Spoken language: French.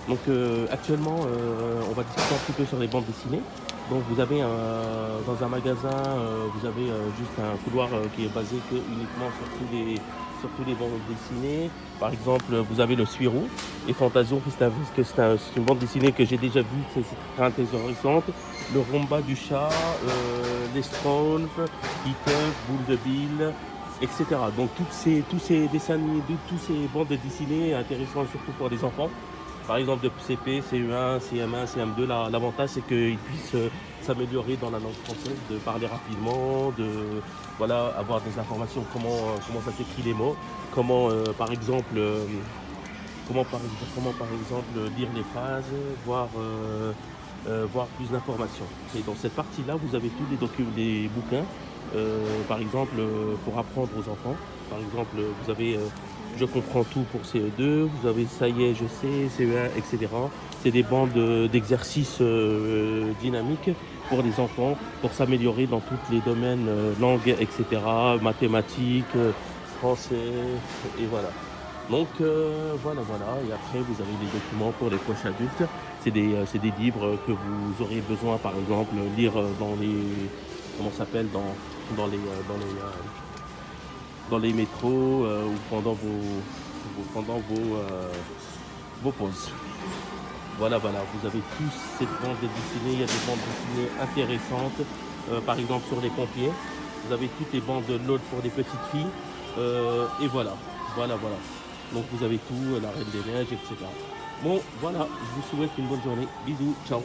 Donc actuellement, on va discuter un petit peu sur les bandes dessinées. Donc vous avez dans un magasin, vous avez juste un couloir qui est basé que uniquement sur tous les bandes dessinées. Par exemple, vous avez le Suirou et Fantasion, c'est une bande dessinée que j'ai déjà vue, c'est très intéressante. Le Romba du chat, les Schtroumpfs, Titeuf, Boule de Bill, etc. Donc tous ces dessins animés, tous ces bandes dessinées intéressantes surtout pour les enfants. Par exemple, de CP, CE1, CM1, CM2, l'avantage c'est qu'ils puissent s'améliorer dans la langue française, de parler rapidement, de voilà, avoir des informations, comment ça s'écrit les mots, comment comment par exemple lire les phrases, voir, voir plus d'informations. Et dans cette partie-là, vous avez tous les bouquins, par exemple pour apprendre aux enfants. Par exemple, vous avez Je comprends tout pour CE2, vous avez Ça y est, je sais, CE1, etc. C'est des bandes d'exercices dynamiques pour les enfants, pour s'améliorer dans tous les domaines, langue, etc., mathématiques, français, et voilà. Donc voilà. Et après, vous avez des documents pour les poches adultes. C'est des livres que vous aurez besoin, par exemple, lire dans les, comment ça s'appelle, dans les, dans les métros ou pendant vos pauses. Voilà, vous avez tous cette bande dessinée. Il y a des bandes dessinées intéressantes. Par exemple, sur les pompiers, vous avez toutes les bandes de l'autre pour les petites filles. Et voilà. Donc vous avez tout, la Reine des Neiges, etc. Bon, voilà, je vous souhaite une bonne journée. Bisous, ciao.